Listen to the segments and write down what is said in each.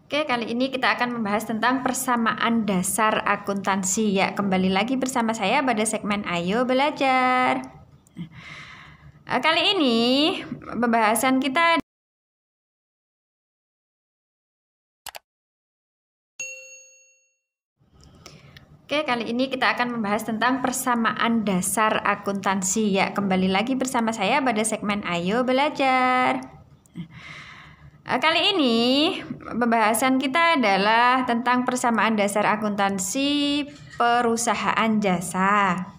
Oke, kali ini kita akan membahas tentang persamaan dasar akuntansi. Ya, kembali lagi bersama saya pada segmen Ayo Belajar. Kali ini pembahasan kita akan membahas tentang persamaan dasar akuntansi. Ya, kembali lagi bersama saya pada segmen Ayo Belajar. Kali ini pembahasan kita adalah tentang persamaan dasar akuntansi perusahaan jasa.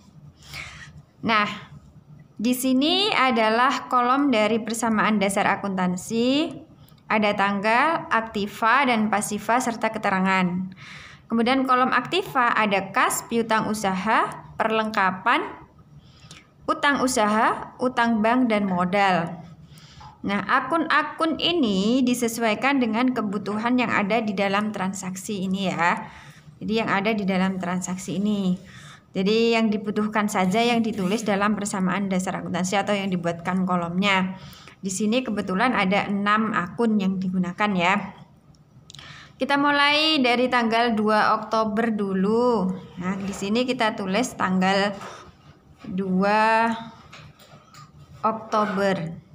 Nah, di sini adalah kolom dari persamaan dasar akuntansi. Ada tanggal, aktiva, dan pasiva serta keterangan. Kemudian kolom aktiva ada kas, piutang usaha, perlengkapan, utang usaha, utang bank, dan modal. Nah, akun-akun ini disesuaikan dengan kebutuhan yang ada di dalam transaksi ini ya. Jadi yang ada di dalam transaksi ini. Jadi yang dibutuhkan saja yang ditulis dalam persamaan dasar akuntansi atau yang dibuatkan kolomnya. Di sini kebetulan ada 6 akun yang digunakan ya. Kita mulai dari tanggal 2 Oktober dulu. Nah, di sini kita tulis tanggal 2 Oktober.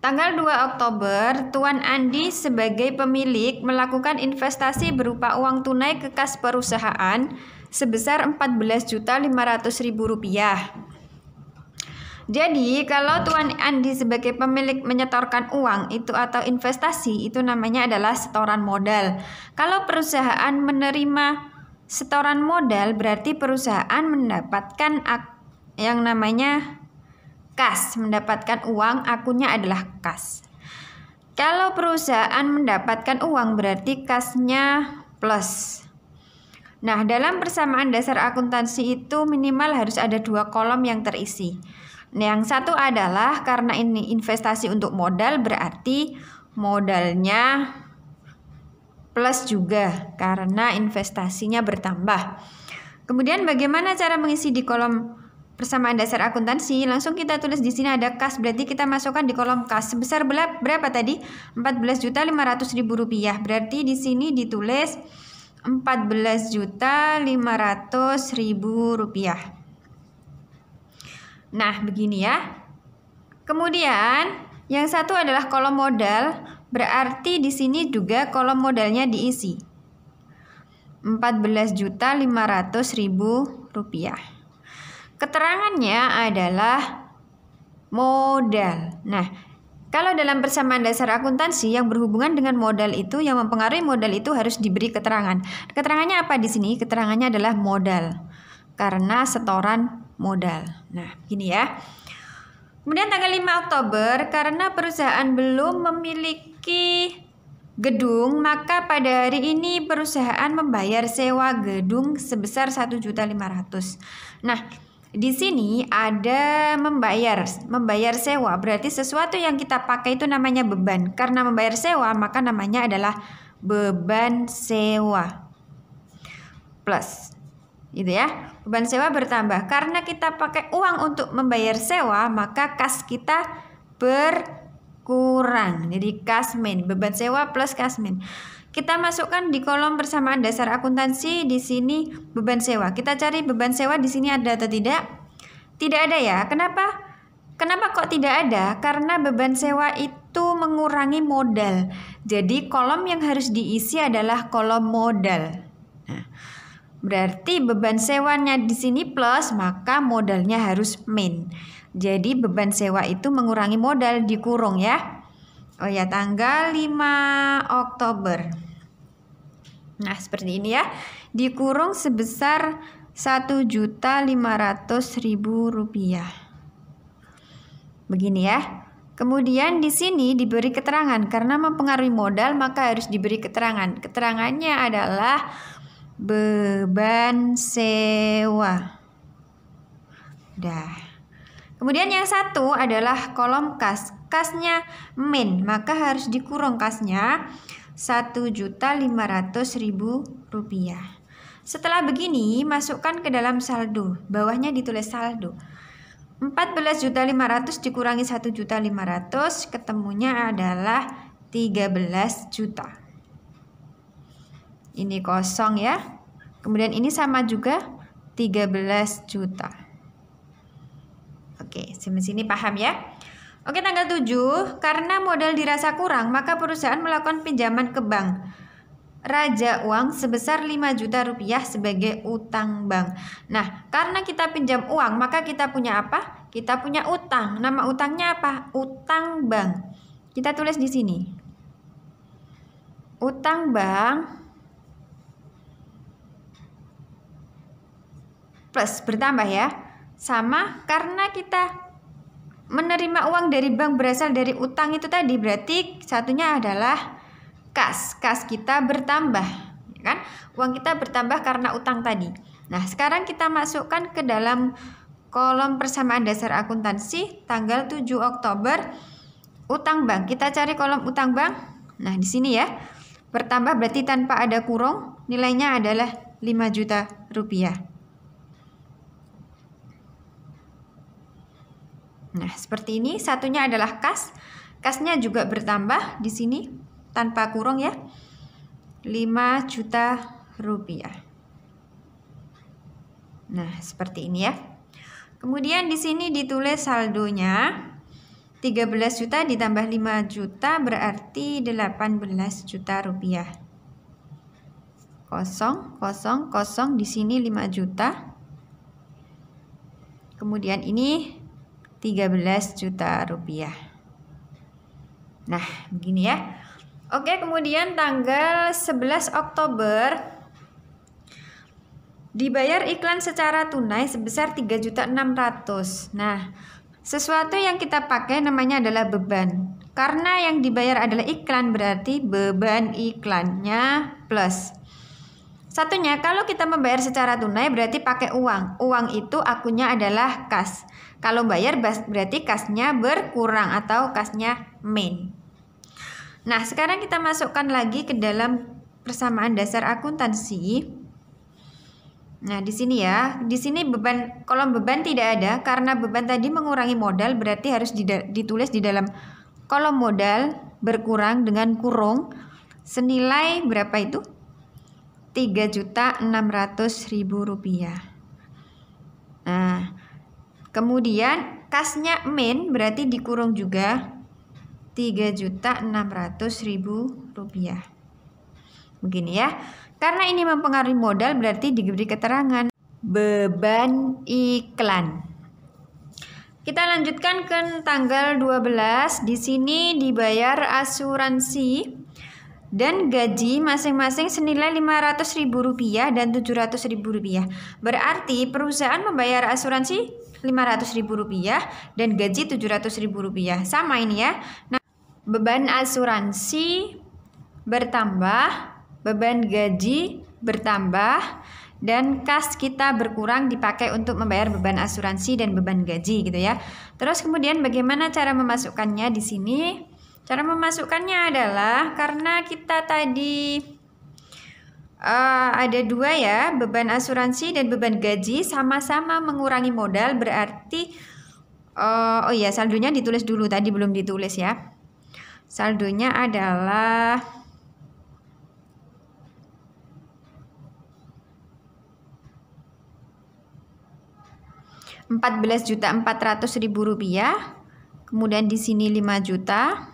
Tanggal 2 Oktober, Tuan Andi sebagai pemilik melakukan investasi berupa uang tunai ke kas perusahaan sebesar Rp14.500.000. Jadi, kalau Tuan Andi sebagai pemilik menyetorkan uang itu atau investasi, itu namanya adalah setoran modal. Kalau perusahaan menerima setoran modal, berarti perusahaan mendapatkan yang namanya kas, mendapatkan uang, akunnya adalah kas. Kalau perusahaan mendapatkan uang berarti kasnya plus. Nah, dalam persamaan dasar akuntansi itu minimal harus ada 2 kolom yang terisi. Nah, yang satu adalah karena ini investasi untuk modal berarti modalnya plus juga karena investasinya bertambah. Kemudian bagaimana cara mengisi di kolom persamaan dasar akuntansi? Langsung kita tulis di sini ada kas, berarti kita masukkan di kolom kas sebesar berapa tadi? Rp14.500.000. Berarti di sini ditulis Rp14.500.000. Nah, begini ya. Kemudian yang satu adalah kolom modal, berarti di sini juga kolom modalnya diisi. Rp14.500.000. Keterangannya adalah modal. Nah, kalau dalam persamaan dasar akuntansi yang berhubungan dengan modal itu, yang mempengaruhi modal itu harus diberi keterangan. Keterangannya apa di sini? Keterangannya adalah modal. Karena setoran modal. Nah, gini ya. Kemudian tanggal 5 Oktober, karena perusahaan belum memiliki gedung, maka pada hari ini perusahaan membayar sewa gedung sebesar Rp1.500.000. Nah, di sini ada membayar sewa, berarti sesuatu yang kita pakai itu namanya beban. Karena membayar sewa, maka namanya adalah beban sewa. Plus. Gitu ya. Beban sewa bertambah. Karena kita pakai uang untuk membayar sewa, maka kas kita berkurang. Jadi kas min, beban sewa plus kas min. Kita masukkan di kolom persamaan dasar akuntansi di sini beban sewa. Kita cari beban sewa di sini ada atau tidak? Tidak ada ya. Kenapa? Kenapa kok tidak ada? Karena beban sewa itu mengurangi modal. Jadi kolom yang harus diisi adalah kolom modal. Nah, berarti beban sewanya di sini plus, maka modalnya harus min. Jadi beban sewa itu mengurangi modal, dikurung ya. Oh ya, tanggal 5 Oktober. Nah, seperti ini ya. Dikurung sebesar Rp1.500.000. Begini ya. Kemudian di sini diberi keterangan karena mempengaruhi modal, maka harus diberi keterangan. Keterangannya adalah beban sewa. Dah. Kemudian yang satu adalah kolom kas. Kasnya min, maka harus dikurung kasnya Rp1.500.000. Setelah begini, masukkan ke dalam saldo. Bawahnya ditulis saldo. 14.500.000 dikurangi 1.500.000, ketemunya adalah 13 juta. Ini kosong ya. Kemudian ini sama juga 13 juta. Oke, sampai sini paham ya? Oke, tanggal 7, karena modal dirasa kurang, maka perusahaan melakukan pinjaman ke bank Raja Uang sebesar 5 juta rupiah sebagai utang bank. Nah, karena kita pinjam uang, maka kita punya apa? Kita punya utang. Nama utangnya apa? Utang bank. Kita tulis di sini. Utang bank plus bertambah ya. Sama karena kita menerima uang dari bank berasal dari utang itu tadi, berarti satunya adalah kas. Kas kita bertambah, ya kan? Uang kita bertambah karena utang tadi. Nah, sekarang kita masukkan ke dalam kolom persamaan dasar akuntansi tanggal 7 Oktober utang bank. Kita cari kolom utang bank. Nah, di sini ya. Bertambah berarti tanpa ada kurung, nilainya adalah 5 juta rupiah. Nah, seperti ini. Satunya adalah kas. Kasnya juga bertambah di sini tanpa kurung ya. 5 juta rupiah. Nah, seperti ini ya. Kemudian di sini ditulis saldonya 13 juta ditambah 5 juta berarti 18 juta rupiah. Kosong, kosong, kosong, di sini 5 juta. Kemudian ini 13 juta rupiah. Nah, begini ya. Oke, kemudian tanggal 11 Oktober dibayar iklan secara tunai sebesar 3.600.000. Nah, sesuatu yang kita pakai namanya adalah beban. Karena yang dibayar adalah iklan, berarti beban iklannya plus. Satunya, kalau kita membayar secara tunai berarti pakai uang. Uang itu akunnya adalah kas. Kalau bayar berarti kasnya berkurang atau kasnya min. Nah, sekarang kita masukkan lagi ke dalam persamaan dasar akuntansi. Nah, di sini ya. Di sini beban, kolom beban tidak ada karena beban tadi mengurangi modal, berarti harus ditulis di dalam kolom modal berkurang dengan kurung senilai berapa itu? 3.600.000 rupiah. Nah, kemudian kasnya min berarti dikurung juga 3.600.000 rupiah. Begini ya. Karena ini mempengaruhi modal berarti diberi keterangan beban iklan. Kita lanjutkan ke tanggal 12. Di sini dibayar asuransi dan gaji masing-masing senilai 500.000 rupiah dan 700.000 rupiah. Berarti perusahaan membayar asuransi 500.000 rupiah dan gaji 700.000 rupiah. Sama ini ya. Nah, beban asuransi bertambah, beban gaji bertambah, dan kas kita berkurang dipakai untuk membayar beban asuransi dan beban gaji gitu ya. Terus kemudian bagaimana cara memasukkannya di sini? Cara memasukkannya adalah karena kita tadi ada dua ya, beban asuransi dan beban gaji sama-sama mengurangi modal, berarti oh iya, saldonya ditulis dulu, tadi belum ditulis ya. Saldonya adalah 14.400.000 rupiah. Kemudian di sini 5 juta.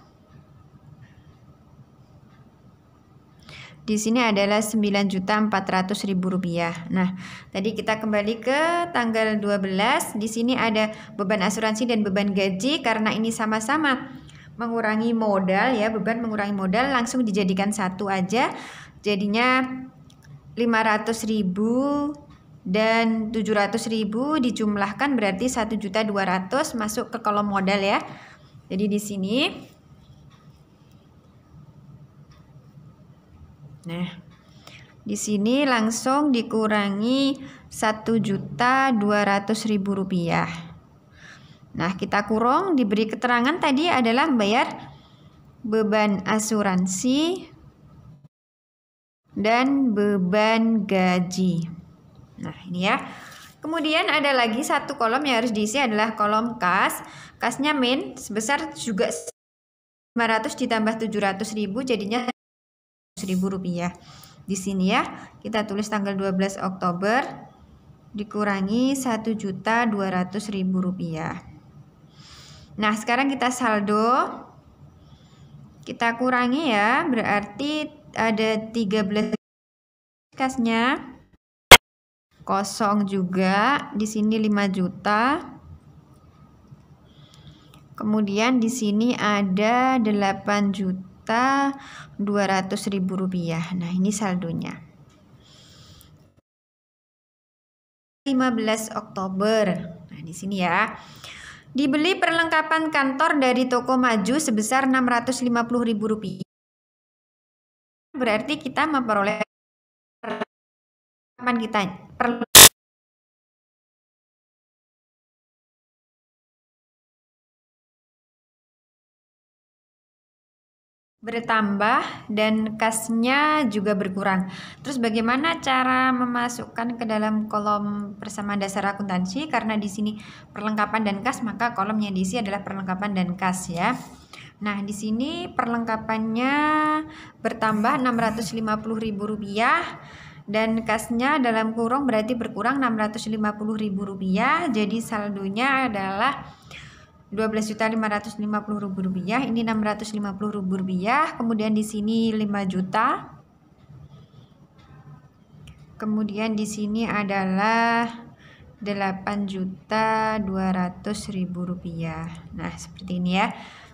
Di sini adalah 9.400.000 rupiah. Nah, tadi kita kembali ke tanggal 12. Di sini ada beban asuransi dan beban gaji. Karena ini sama-sama mengurangi modal ya, beban mengurangi modal, langsung dijadikan satu aja. Jadinya 500.000 dan 700.000 dijumlahkan berarti 1.200.000 masuk ke kolom modal ya. Jadi di sini. Nah, di sini langsung dikurangi 1.200.000 rupiah. Nah, kita kurung, diberi keterangan tadi adalah membayar beban asuransi dan beban gaji. Nah, ini ya. Kemudian ada lagi satu kolom yang harus diisi adalah kolom kas. Kasnya min sebesar juga 500 ditambah 700.000 jadinya 1.000 rupiah. Di sini ya, kita tulis tanggal 12 Oktober dikurangi 1.200.000 rupiah. Nah, sekarang kita saldo. Kita kurangi ya, berarti ada 13 kasnya. Kosong juga, di sini 5 juta. Kemudian di sini ada 8.200.000 rupiah. Nah, ini saldonya. 15 Oktober. Nah, di sini ya. Dibeli perlengkapan kantor dari toko maju sebesar 650.000 rupiah. Berarti kita memperoleh perlengkapan kita bertambah dan kasnya juga berkurang. Terus bagaimana cara memasukkan ke dalam kolom persamaan dasar akuntansi? Karena di sini perlengkapan dan kas, maka kolom yang diisi adalah perlengkapan dan kas ya. Nah, di sini perlengkapannya bertambah 650.000 rupiah dan kasnya dalam kurung berarti berkurang 650.000 rupiah. Jadi saldonya adalah 12.550.000 rupiah, ini 650.000 rupiah, kemudian di sini 5 juta, kemudian di sini adalah 8.200.000 rupiah. Nah, seperti ini ya.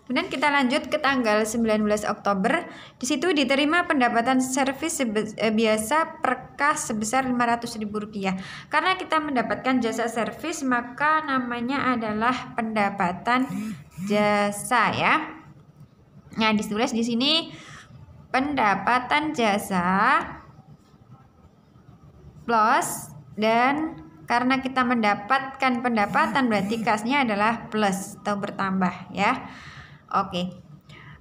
Kemudian kita lanjut ke tanggal 19 Oktober. Di situ diterima pendapatan servis biasa per kas sebesar 500.000 rupiah. Karena kita mendapatkan jasa servis, maka namanya adalah pendapatan jasa ya. Nah, ditulis di sini pendapatan jasa plus, dan karena kita mendapatkan pendapatan berarti kasnya adalah plus atau bertambah ya. Oke.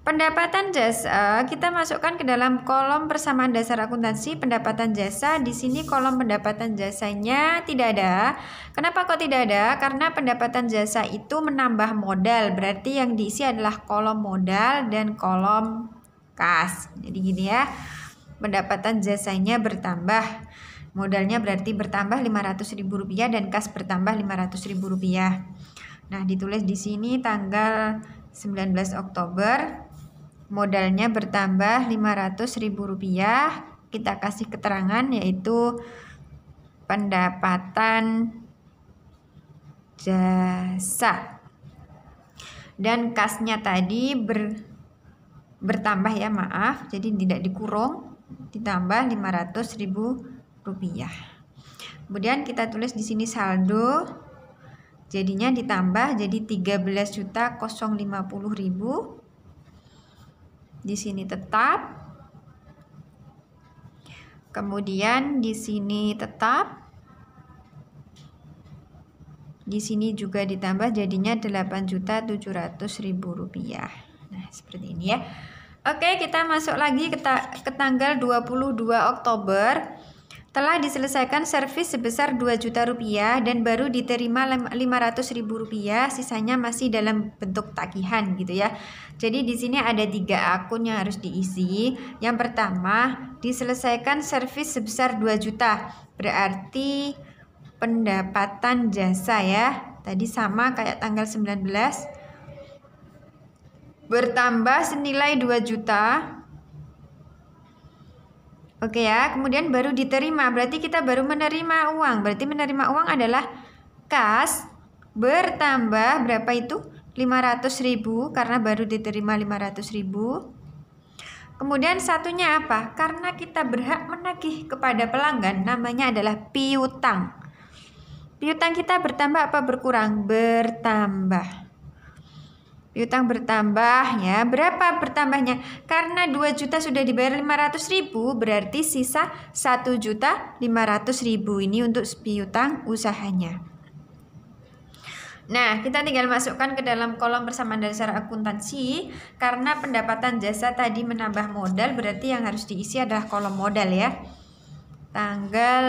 Pendapatan jasa kita masukkan ke dalam kolom persamaan dasar akuntansi pendapatan jasa. Di sini kolom pendapatan jasanya tidak ada. Kenapa kok tidak ada? Karena pendapatan jasa itu menambah modal. Berarti yang diisi adalah kolom modal dan kolom kas. Jadi gini ya. Pendapatan jasanya bertambah. Modalnya berarti bertambah 500.000 rupiah dan kas bertambah 500.000 rupiah. Nah, ditulis di sini tanggal 19 Oktober, modalnya bertambah 500.000 rupiah. Kita kasih keterangan yaitu pendapatan jasa. Dan kasnya tadi bertambah ya, maaf, jadi tidak dikurung, ditambah 500.000 rupiah. Kemudian kita tulis di sini saldo, jadinya ditambah jadi 13.050.000. Di sini tetap. Kemudian di sini tetap. Di sini juga ditambah jadinya 8.700.000 rupiah. Nah, seperti ini ya. Oke, kita masuk lagi ke tanggal 22 Oktober. Telah diselesaikan servis sebesar 2 juta rupiah dan baru diterima 500.000 rupiah, sisanya masih dalam bentuk tagihan gitu ya. Jadi di sini ada 3 akun yang harus diisi. Yang pertama, diselesaikan servis sebesar 2 juta. Berarti pendapatan jasa ya. Tadi sama kayak tanggal 19. Bertambah senilai 2 juta. Oke ya, kemudian baru diterima, berarti kita baru menerima uang. Berarti menerima uang adalah kas bertambah berapa itu? 500.000 karena baru diterima 500.000. Kemudian satunya apa? Karena kita berhak menagih kepada pelanggan, namanya adalah piutang. Piutang kita bertambah apa berkurang? Bertambah. Piutang bertambah ya. Berapa bertambahnya? Karena 2 juta sudah dibayar 500.000, berarti sisa 1.500.000 ini untuk piutang usahanya. Nah, kita tinggal masukkan ke dalam kolom persamaan dasar akuntansi. Karena pendapatan jasa tadi menambah modal, berarti yang harus diisi adalah kolom modal ya. Tanggal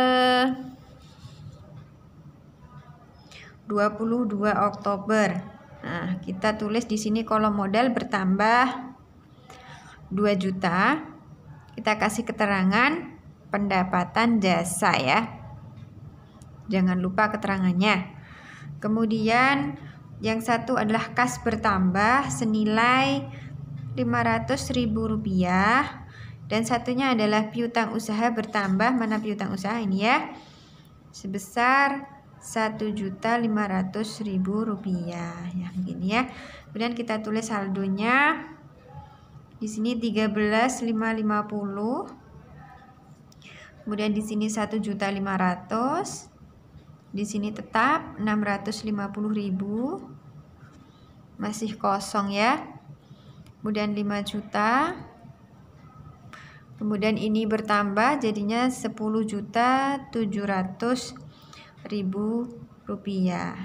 22 Oktober. Nah, kita tulis di sini kolom modal bertambah 2 juta. Kita kasih keterangan pendapatan jasa ya. Jangan lupa keterangannya. Kemudian yang satu adalah kas bertambah senilai Rp500.000 dan satunya adalah piutang usaha bertambah, mana piutang usaha ini ya, sebesar Rp1.500.000 ya, begini ya. Kemudian kita tulis saldonya di sini 13.550. Kemudian di sini 1.500.000. Di sini tetap 650.000. Masih kosong ya. Kemudian 5 juta. Kemudian ini bertambah jadinya 10.700.000 rupiah.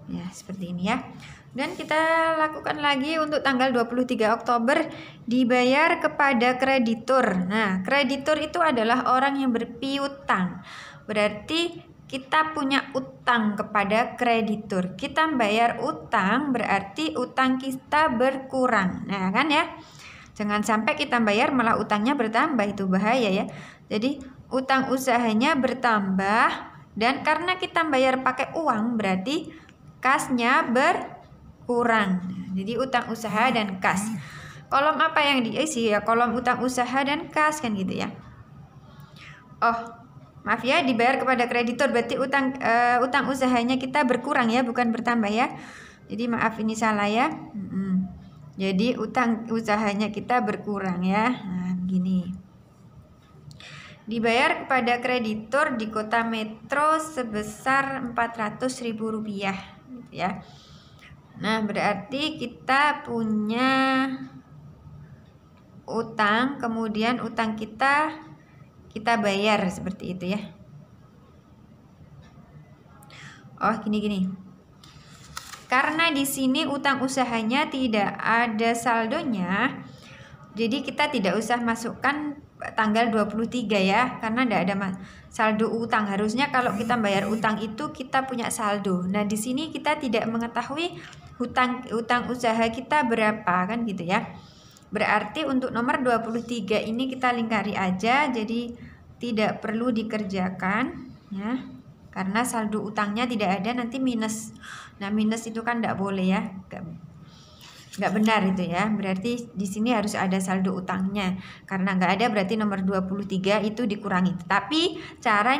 Ya, seperti ini ya. Dan kita lakukan lagi untuk tanggal 23 Oktober dibayar kepada kreditur. Nah, kreditur itu adalah orang yang berpiutang. Berarti kita punya utang kepada kreditur. Kita bayar utang berarti utang kita berkurang. Nah, kan ya? Jangan sampai kita bayar malah utangnya bertambah, itu bahaya ya. Jadi utang usahanya bertambah dan karena kita bayar pakai uang berarti kasnya berkurang. Jadi utang usaha dan kas. Kolom apa yang diisi ya? Kolom utang usaha dan kas kan gitu ya. Oh, maaf ya, dibayar kepada kreditur berarti utang usahanya kita berkurang ya, bukan bertambah ya. Jadi maaf ini salah ya. Jadi utang usahanya kita berkurang ya. Nah, begini. Dibayar kepada kreditur di Kota Metro sebesar Rp400.000 gitu ya. Nah, berarti kita punya utang, kemudian utang kita bayar seperti itu ya. Oh, gini. Karena di sini utang usahanya tidak ada saldonya, jadi kita tidak usah masukkan tanggal 23 ya, karena tidak ada saldo utang. Harusnya kalau kita bayar utang itu kita punya saldo. Nah, di sini kita tidak mengetahui utang usaha kita berapa kan gitu ya. Berarti untuk nomor 23 ini kita lingkari aja, jadi tidak perlu dikerjakan ya. Karena saldo utangnya tidak ada, nanti minus. Nah, minus itu kan tidak boleh ya. Nggak benar itu ya. Berarti di sini harus ada saldo utangnya. Karena nggak ada berarti nomor 23 itu dikurangi. Tapi cara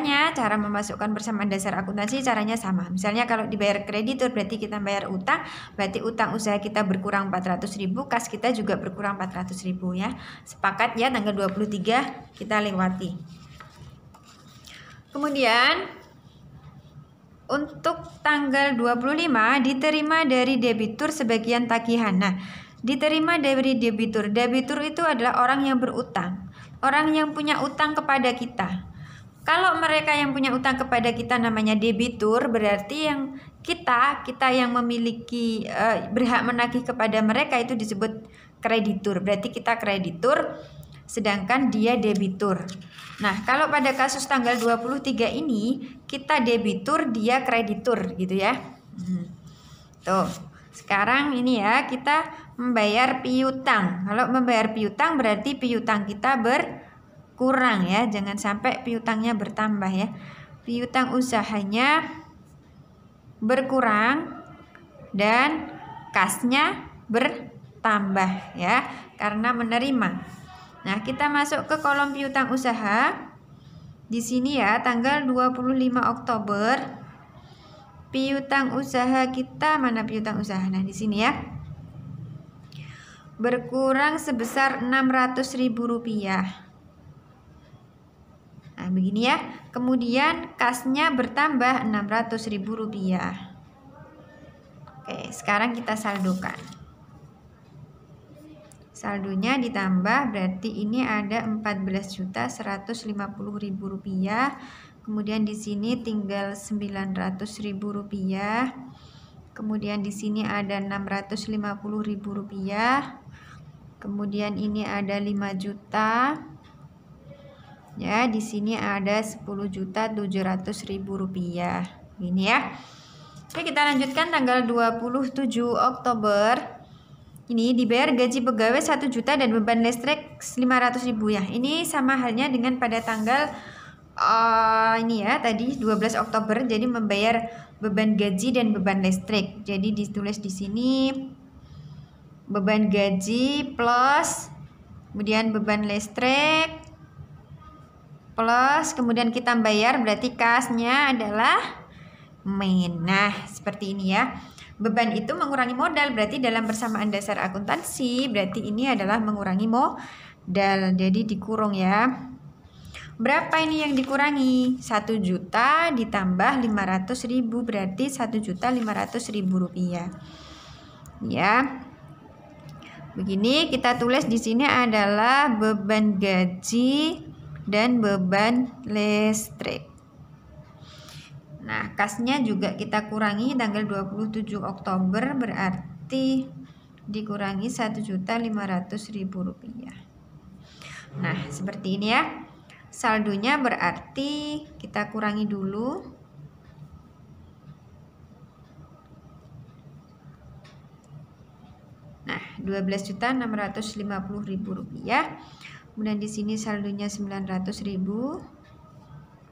memasukkan persamaan dasar akuntansi caranya sama. Misalnya kalau dibayar kreditur berarti kita bayar utang, berarti utang usaha kita berkurang 400.000, kas kita juga berkurang 400.000 ya. Sepakat ya, tanggal 23 kita lewati. Kemudian untuk tanggal 25 diterima dari debitur sebagian tagihan. Nah, diterima dari debitur. Debitur itu adalah orang yang berutang, orang yang punya utang kepada kita. Kalau mereka yang punya utang kepada kita namanya debitur, berarti yang kita yang memiliki berhak menagih kepada mereka itu disebut kreditur. Berarti kita kreditur, sedangkan dia debitur. Nah, kalau pada kasus tanggal 23 ini kita debitur, dia kreditur gitu ya. Tuh, sekarang ini ya kita membayar piutang. Kalau membayar piutang berarti piutang kita berkurang ya. Jangan sampai piutangnya bertambah ya. Piutang usahanya berkurang dan kasnya bertambah ya, karena menerima. Nah, kita masuk ke kolom piutang usaha. Di sini ya, tanggal 25 Oktober. Piutang usaha kita, mana piutang usaha? Nah, di sini ya. Berkurang sebesar Rp600.000. Nah, begini ya. Kemudian kasnya bertambah Rp600.000. Oke, sekarang kita saldokan. Saldonya ditambah berarti ini ada Rp14.150.000. Kemudian di sini tinggal Rp900.000. Kemudian di sini ada Rp650.000. Kemudian ini ada 5 juta. Ya, di sini ada Rp10.700.000. Ini ya. Oke, kita lanjutkan tanggal 27 Oktober. ini dibayar gaji pegawai 1 juta dan beban listrik 500.000 ya. Ini sama halnya dengan pada tanggal ini ya tadi 12 Oktober, jadi membayar beban gaji dan beban listrik. Jadi ditulis di sini beban gaji plus kemudian beban listrik plus kemudian kita bayar, berarti kasnya adalah main. Nah, seperti ini ya. Beban itu mengurangi modal, berarti dalam persamaan dasar akuntansi, berarti ini adalah mengurangi modal. Jadi dikurung ya. Berapa ini yang dikurangi? 1 juta ditambah 500.000, berarti 1.500.000 rupiah. Ya. Begini kita tulis di sini adalah beban gaji dan beban listrik. Nah, kasnya juga kita kurangi tanggal 27 Oktober, berarti dikurangi 1.500.000 rupiah. Nah, seperti ini ya. Saldonya berarti kita kurangi dulu. Nah, 12.650.000 rupiah. Kemudian di sini saldonya 900.000.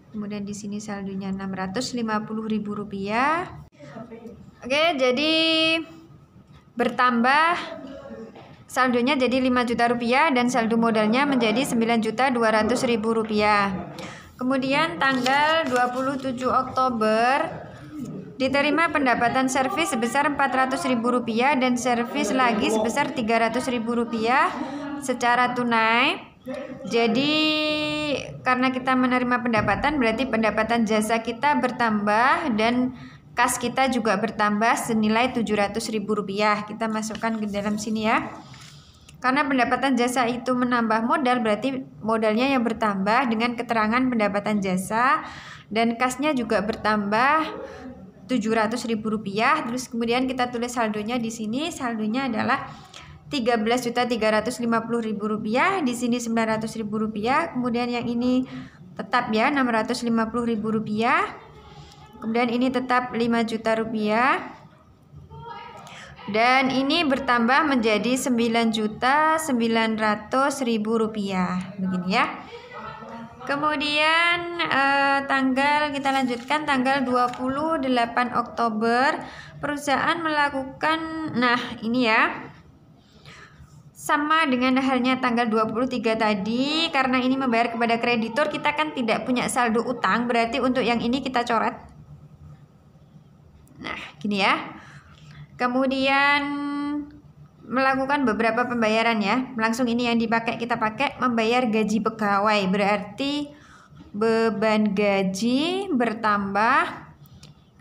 Kemudian di sini saldonya 650.000 rupiah. Oke, jadi bertambah saldonya jadi 5 juta rupiah dan saldo modalnya menjadi 9.200.000 rupiah. Kemudian tanggal 27 Oktober diterima pendapatan servis sebesar 400.000 rupiah dan servis lagi sebesar 300.000 rupiah secara tunai. Jadi karena kita menerima pendapatan, berarti pendapatan jasa kita bertambah dan kas kita juga bertambah senilai 700.000 rupiah. Kita masukkan ke dalam sini ya. Karena pendapatan jasa itu menambah modal, berarti modalnya yang bertambah dengan keterangan pendapatan jasa dan kasnya juga bertambah 700.000 rupiah. Terus kemudian kita tulis saldonya di sini. Saldonya adalah 13.350.000 rupiah, di sini 900.000 rupiah, kemudian yang ini tetap ya 650.000 rupiah, kemudian ini tetap 5 juta rupiah, dan ini bertambah menjadi 9.900.000 rupiah, begini ya. Kemudian tanggal kita lanjutkan tanggal 28 Oktober perusahaan melakukan, nah ini ya. Sama dengan halnya tanggal 23 tadi, karena ini membayar kepada kreditur, kita kan tidak punya saldo utang, berarti untuk yang ini kita coret. Nah, gini ya. Kemudian melakukan beberapa pembayaran ya. Langsung ini yang dipakai, kita pakai membayar gaji pegawai, berarti beban gaji bertambah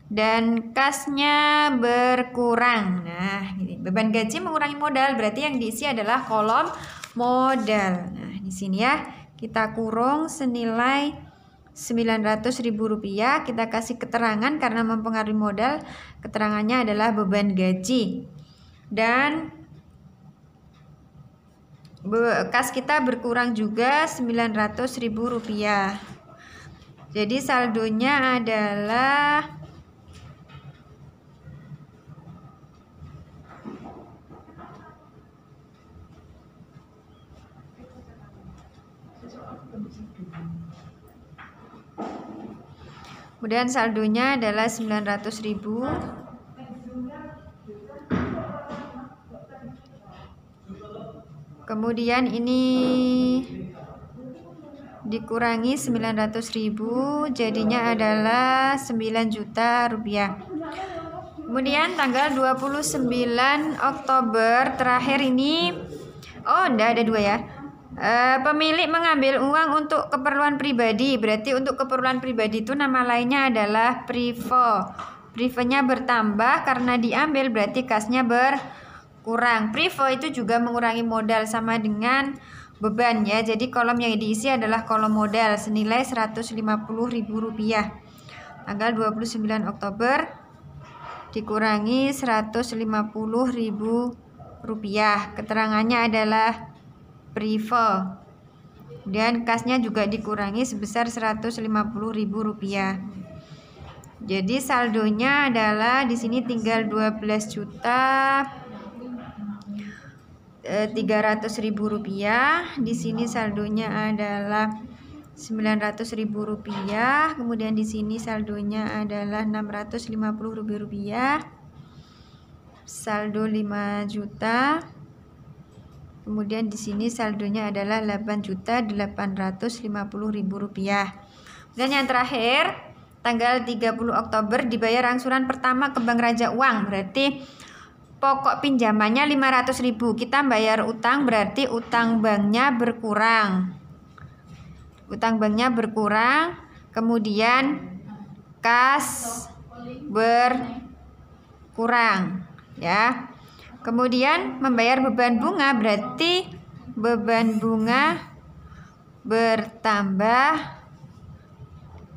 dan kasnya berkurang. Nah, gini. Beban gaji mengurangi modal, berarti yang diisi adalah kolom modal. Nah, di sini ya, kita kurung senilai 900.000 rupiah. Kita kasih keterangan karena mempengaruhi modal. Keterangannya adalah beban gaji. Dan kas kita berkurang juga 900.000 rupiah. Jadi saldonya adalah kemudian saldonya adalah 900.000. Kemudian ini dikurangi 900.000, jadinya adalah 9 juta rupiah. Kemudian tanggal 29 Oktober terakhir ini, enggak ada dua ya. Pemilik mengambil uang untuk keperluan pribadi, berarti untuk keperluan pribadi itu nama lainnya adalah privo. Privonya bertambah karena diambil, berarti kasnya berkurang. Privo itu juga mengurangi modal sama dengan beban ya. Jadi kolom yang diisi adalah kolom modal senilai 150.000 rupiah. Tanggal 29 Oktober dikurangi 150.000 rupiah. Keterangannya adalah privo dan kasnya juga dikurangi sebesar 150.000 rupiah. Jadi saldonya adalah di sini tinggal 12 juta Rp300.000. Di sini saldonya adalah Rp900.000. Kemudian di sini saldonya adalah Rp650.000. Saldo 5 juta. Kemudian di sini saldonya adalah Rp8.850.000. Dan yang terakhir, tanggal 30 Oktober dibayar angsuran pertama ke Bank Raja Uang. Berarti pokok pinjamannya 500.000. Kita bayar utang, berarti utang banknya berkurang. Utang banknya berkurang, kemudian kas berkurang, ya. Kemudian membayar beban bunga, berarti beban bunga bertambah,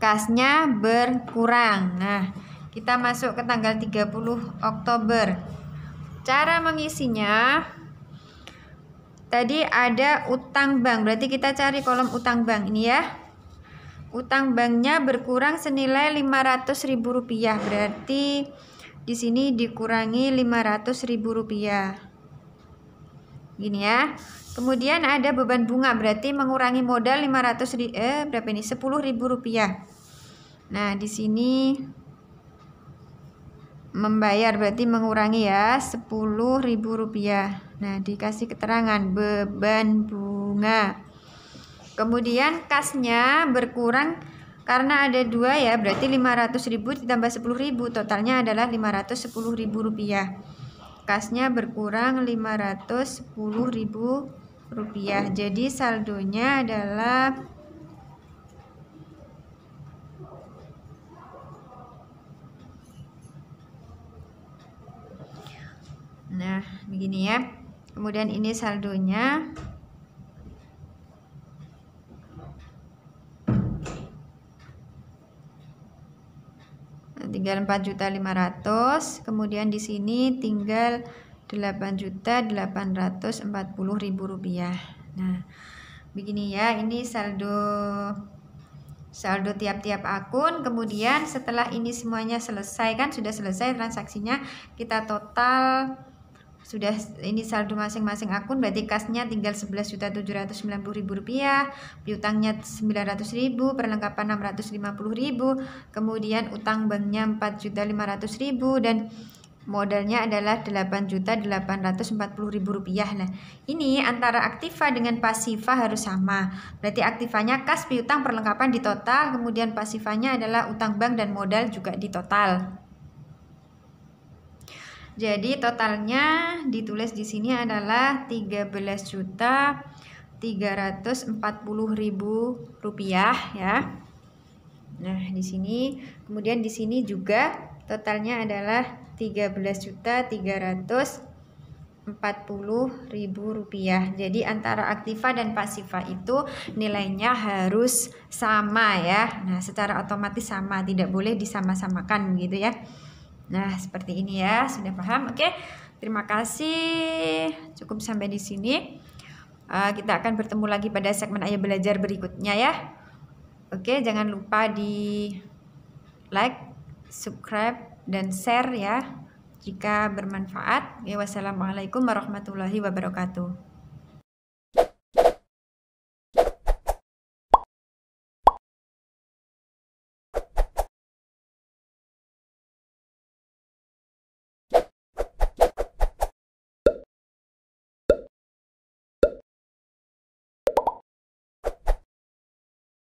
kasnya berkurang. Nah, kita masuk ke tanggal 30 Oktober. Cara mengisinya, tadi ada utang bank, berarti kita cari kolom utang bank ini ya. Utang banknya berkurang senilai Rp500.000, berarti di sini dikurangi Rp500.000. Gini ya. Kemudian ada beban bunga, berarti mengurangi modal berapa ini? Rp10.000. Nah, di sini membayar berarti mengurangi ya, Rp10.000. Nah, dikasih keterangan beban bunga. Kemudian kasnya berkurang karena ada 2 ya, berarti Rp500.000 ditambah Rp10.000, totalnya adalah Rp510.000. Kasnya berkurang Rp510.000. Jadi saldonya adalah nah, begini ya. Kemudian ini saldonya tinggal 4.500.000. Kemudian di sini tinggal Rp8.840.000. Nah, begini ya. Ini saldo tiap-tiap akun. Kemudian setelah ini semuanya selesai, kan sudah selesai transaksinya, kita total sudah ini saldo masing-masing akun, berarti kasnya tinggal Rp11.790.000, piutangnya Rp900.000, perlengkapan Rp650.000, kemudian utang banknya Rp4.500.000 dan modalnya adalah Rp8.840.000. Nah, ini antara aktiva dengan pasiva harus sama. Berarti aktivanya kas, piutang, perlengkapan di total, kemudian pasivanya adalah utang bank dan modal juga di total. Jadi totalnya ditulis di sini adalah Rp13.340.000 ya. Nah, di sini kemudian di sini juga totalnya adalah Rp13.340.000. Jadi antara aktiva dan pasiva itu nilainya harus sama ya. Nah, secara otomatis sama, tidak boleh disama-samakan gitu ya. Nah, seperti ini ya, sudah paham? Oke, terima kasih. Cukup sampai di sini. Kita akan bertemu lagi pada segmen Ayo Belajar berikutnya ya. Oke, jangan lupa di like, subscribe, dan share ya jika bermanfaat. Wassalamualaikum warahmatullahi wabarakatuh.